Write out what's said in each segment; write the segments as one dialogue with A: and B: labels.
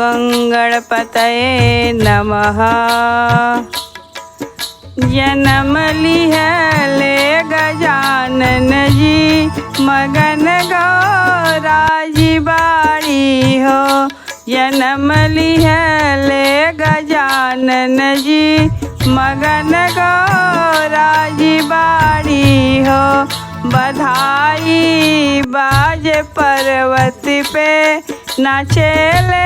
A: गणपतये नमः। जन्म लिहले गजानन जी मगन गौराजी बाड़ी हो। जन्म लिहले गजानन जी मगन गौराजी बाड़ी हो। बधाई बाजे पर्वत पे नाचेले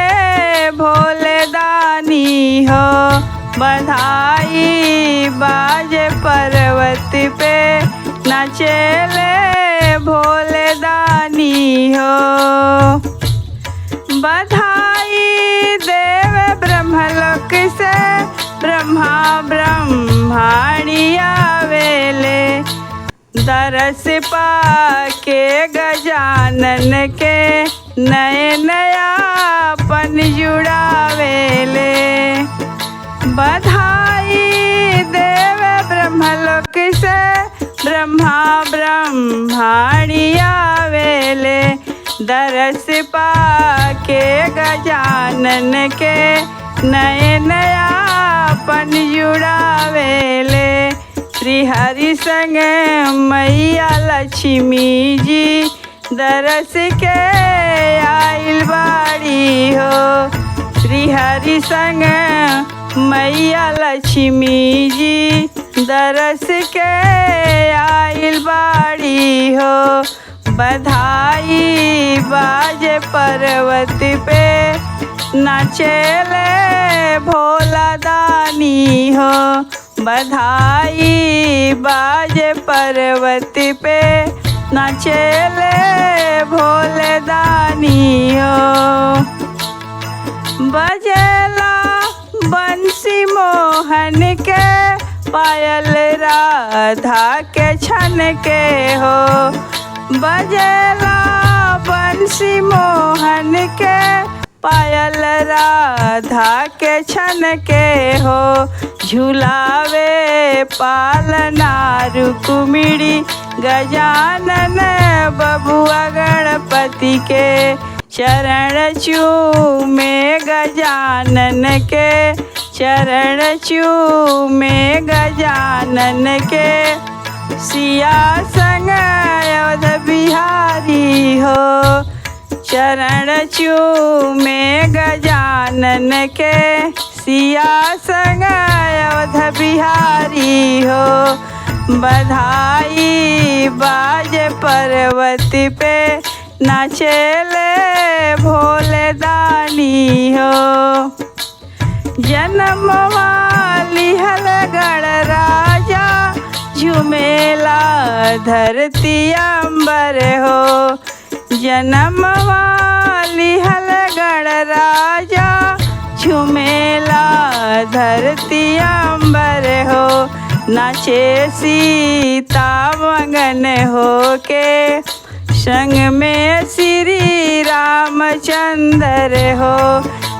A: भोले दानी हो। बधाई बाजे पर्वत पे नाचेले भोले दानी हो। बधाई देव ब्रह्मलोक से ब्रह्मा ब्रह्माणी आवेले। दरस पाके गजानन के नए नयापन जुड़ावेले। बधाई देव ब्रह्मलोक से ब्रह्मा ब्रह्माणी आवेले। दरस पाके गजानन के नए नयापन जुड़ावेले। श्री हरि संग मैया लक्ष्मी जी दरस के आइल बाड़ी हो। श्री हरि संग मैया लक्ष्मी जी दरस के आइल बाड़ी हो। बधाई बाजे पर्वत पे नाचेले भोला दानी हो। बधाई बाजे पर्वत पे नाचेले भोले दानी हो। बजेला बंसी मोहन के पायल राधा के छन के हो। बजेला बंसी मोहन के पायल राधा के छन के हो। झुलावे पालना रुक्मिणी गजानन बबुआ गणपति के। चरण चूमे गजानन के चरण चूमे गजानन के। सिया संग अयोध्या बिहारी हो। चरण चूमे गजानन के सिया संग अयोध्या बिहारी हो। बधाई बाजे पर्वत पे नाचेले भोले दानी हो। जन्म वाली हल गण राजा झुमेला धरती अंबर हो। जन्म वाली हल गण राजा झुमेला धरती अंबर हो। नाचे सीता मगन हो के संग में श्री रामचंद्र हो।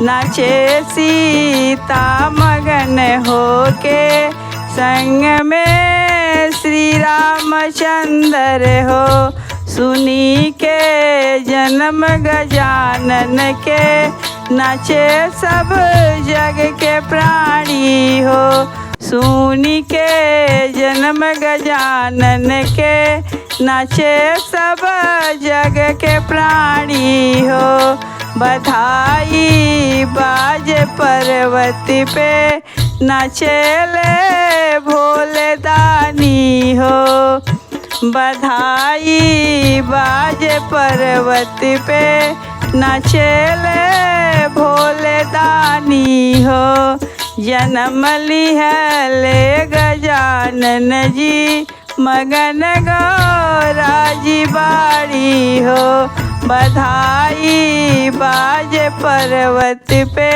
A: नाचे सीता मगन हो के संग में श्री रामचंद्र हो। सुनी के जन्म गजानन के नाचे सब जग के प्राणी हो। सुनी के जन्म गजानन के नाचे सब जग के प्राणी हो। बधाई बाजे पर्वत पे नाचेले भोले दानी हो। बधाई बाजे पर्वत पे नाचेले भोले दानी हो। जन्म लिहले गजानन जी मगन गौराजी बाड़ी हो। बधाई बाजे पर्वत पे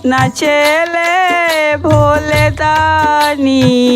A: नाचेले भोले दानी।